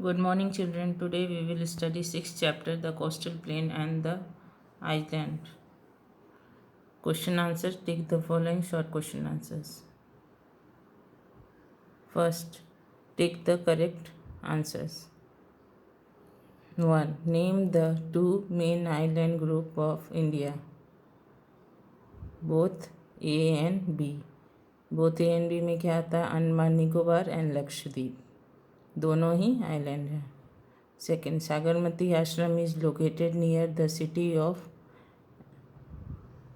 Good morning, children. Today we will study sixth chapter, the coastal plain and the island. Question answers. Take the following short question answers. First, take the correct answers. 1. Name the two main island group of India. Both A and B. Both A and B में क्या आता है? Andaman Nicobar and Lakshadweep, दोनों ही island हैं. Second, Sabarmati Ashram is located near the city of,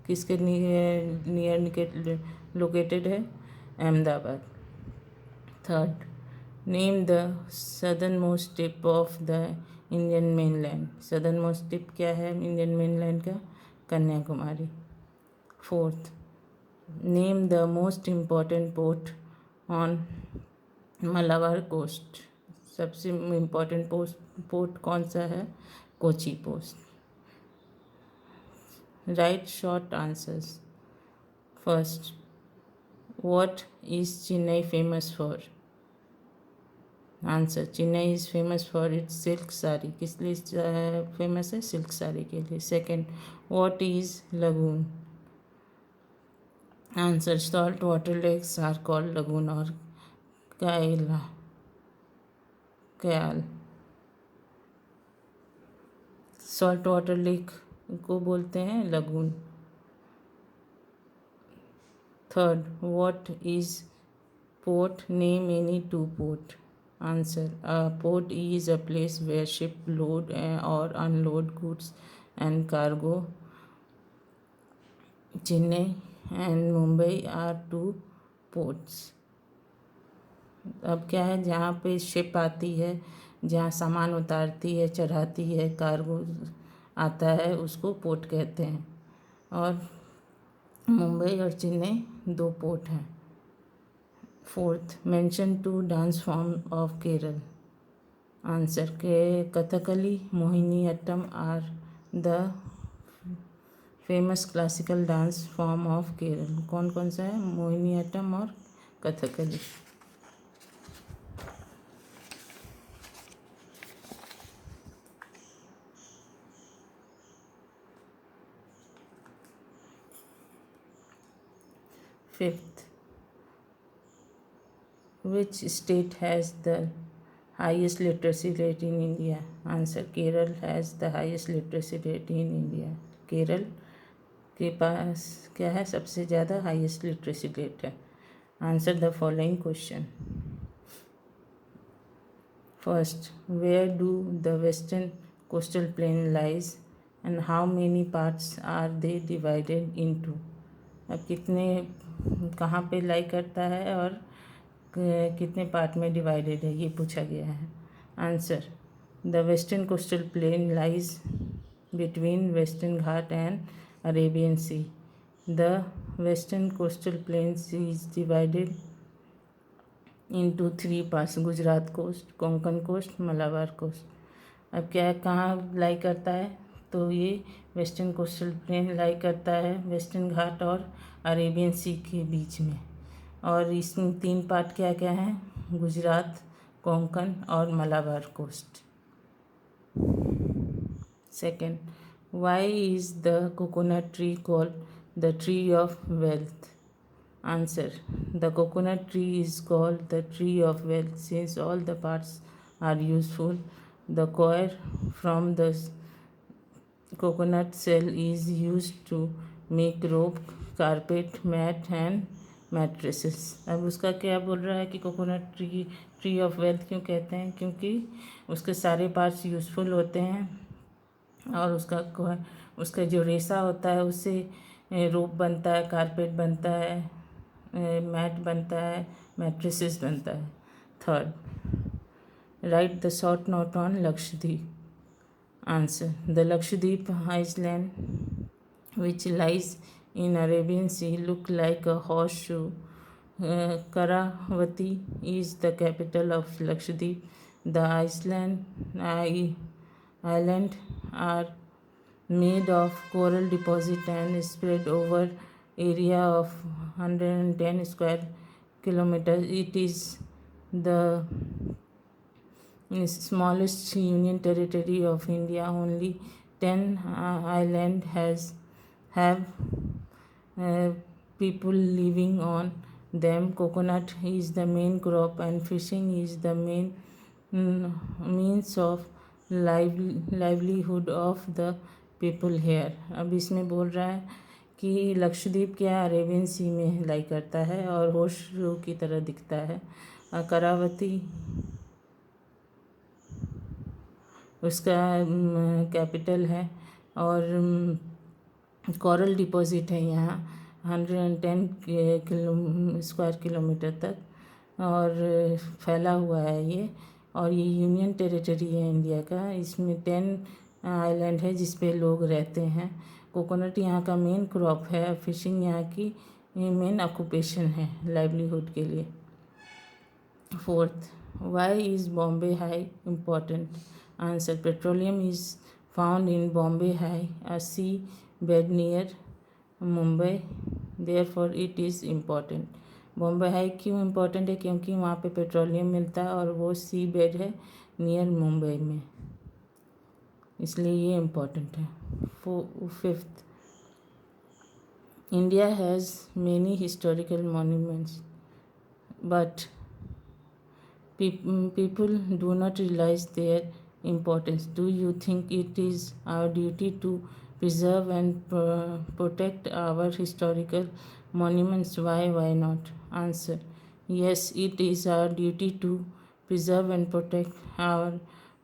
किसके near located है? Ahmedabad. Third, name the southern most tip of the Indian mainland. Southern most tip क्या है इंडियन मेनलैंड का? Kanyakumari. Fourth, name the most important port on Malabar coast. सबसे important port कौन सा है? Kochi post. Write short answers. First, what is Chennai famous for? Answer, Chennai is famous for its silk sari. किस लिए famous है? सिल्क साड़ी के लिए. Second, what is lagoon? Answer, salt water lakes are called lagoon और kayal. Salt water lake को बोलते हैं lagoon. Third, what is port? Name any two port. Answer, a port is a place where ship load or unload goods and cargo. Chennai and Mumbai are two ports. अब क्या है? जहाँ पे ship आती है, जहाँ सामान उतारती है, चढ़ाती है, कार्गो आता है, उसको पोर्ट कहते हैं. और मुंबई और चेन्नई दो पोर्ट हैं. Fourth, mention two dance form of Kerala. Answer, के Kathakali, Mohiniattam are the famous classical dance form of Kerala. कौन कौन सा है? मोहिनीअट्टम और Kathakali. Fifth, which state has the highest literacy rate in India? Answer, Kerala has the highest literacy rate in India. Kerala के पास क्या है? सबसे ज़्यादा हाईएस्ट लिटरेसी रेट है. Answer the following question. First, where do the western coastal plain lies and how many parts are they divided into. अब कहाँ पे लाई करता है और कितने पार्ट में डिवाइडेड है, ये पूछा गया है. Answer, the western coastal plain lies between western Ghat and Arabian sea. The western coastal plain is divided into 3 parts: Gujarat coast, Konkan coast, Malabar coast. अब क्या है? कहाँ लाई करता है? तो ये वेस्टर्न कोस्टल प्लेन लाई करता है वेस्टर्न घाट और अरेबियन सी के बीच में. और इसमें 3 पार्ट क्या क्या हैं? गुजरात, कोंकण और Malabar coast. Second, why is the coconut tree called the tree of wealth. Answer, the coconut tree is called the tree of wealth since all the parts are useful. The coir from the coconut shell is used to make rope, carpet, mat and mattresses. अब उसका क्या बोल रहा है कि coconut tree of wealth क्यों कहते हैं? क्योंकि उसके सारे पार्ट्स यूज़फुल होते हैं और उसका जो रेशा होता है उससे रोप बनता है, कारपेट बनता है, मैट बनता है, मैट्रेसेस बनता है. Third, right the short note on Lakshadweep. Answer, the Lakshadweep island, which lies in Arabian Sea, look like a horseshoe. Karavati is the capital of Lakshadweep. The island are made of coral deposit and spread over area of 110 square kilometers. It is the smallest union territory of India. Only 10 island have people living on them. Coconut is the main crop and fishing is the main means of livelihood of the people here. अब इसमें बोल रहा है कि लक्षद्वीप क्या Arabian सी में लाई करता है और होशरू की तरह दिखता है। करावती उसका कैपिटल है और कोरल डिपॉजिट है यहाँ 110 स्क्वायर किलोमीटर तक और फैला हुआ है ये। और ये यूनियन टेरिटरी है इंडिया का। इसमें 10 आइलैंड है जिस पे लोग रहते हैं। कोकोनट यहाँ का मेन क्रॉप है। फिशिंग यहाँ की मेन ऑक्यूपेशन है लाइवलीहुड के लिए। Fourth, why is Bombay High important? Answer, petroleum is found in Bombay High, a sea bed near Mumbai, therefore it is important. Bombay High क्यों इम्पॉर्टेंट है? क्योंकि वहाँ पे पेट्रोलियम मिलता है और वो सी बेड है नियर मुंबई में, इसलिए ये इम्पॉर्टेंट है। Fifth, India has many historical monuments but people do not realize their importance. Do you think it is our duty to preserve and protect our historical monuments? Why not? Answer, yes, it is our duty to preserve and protect our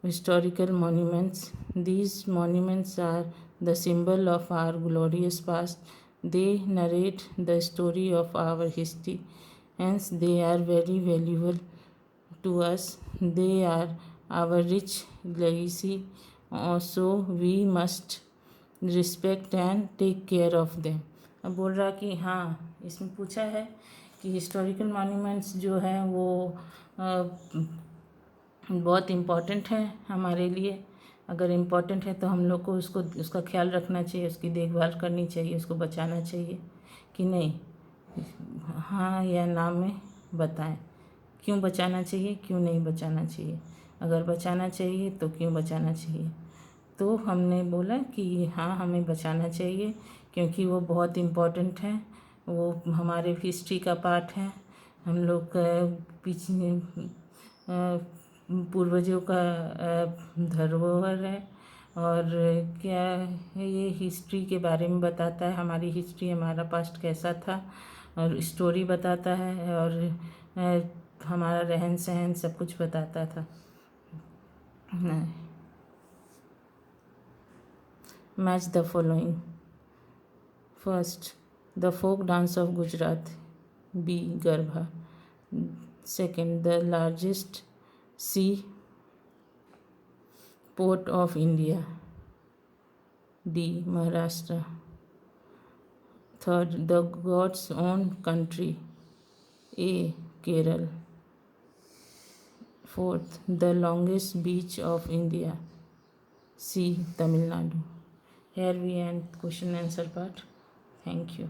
historical monuments. These monuments are the symbol of our glorious past. They narrate the story of our history, hence they are very valuable to us. They are our rich legacy, so we must respect and take care of them. अब बोल रहा कि हाँ, इसमें पूछा है कि historical monuments जो है वो बहुत इम्पॉर्टेंट है हमारे लिए। अगर इम्पॉर्टेंट है तो हम लोग को उसका ख्याल रखना चाहिए, उसकी देखभाल करनी चाहिए, उसको बचाना चाहिए कि नहीं? हाँ या ना में बताएं। क्यों बचाना चाहिए, क्यों नहीं बचाना चाहिए? अगर बचाना चाहिए तो क्यों बचाना चाहिए? तो हमने बोला कि हाँ, हमें बचाना चाहिए क्योंकि वो बहुत इम्पोर्टेंट है। वो हमारे हिस्ट्री का पार्ट है। हम लोग पीछे पूर्वजों का धरोहर है। और क्या है, ये हिस्ट्री के बारे में बताता है। हमारी हिस्ट्री, हमारा पास्ट कैसा था और स्टोरी बताता है और हमारा रहन सहन सब कुछ बताता था। Match the following. First, the folk dance of Gujarat, B Garba. Second, the largest sea port of India, D Maharashtra. Third, the God's own country, A Kerala. Fourth, the longest beach of India, C. Tamil Nadu. Here we end question answer part. Thank you.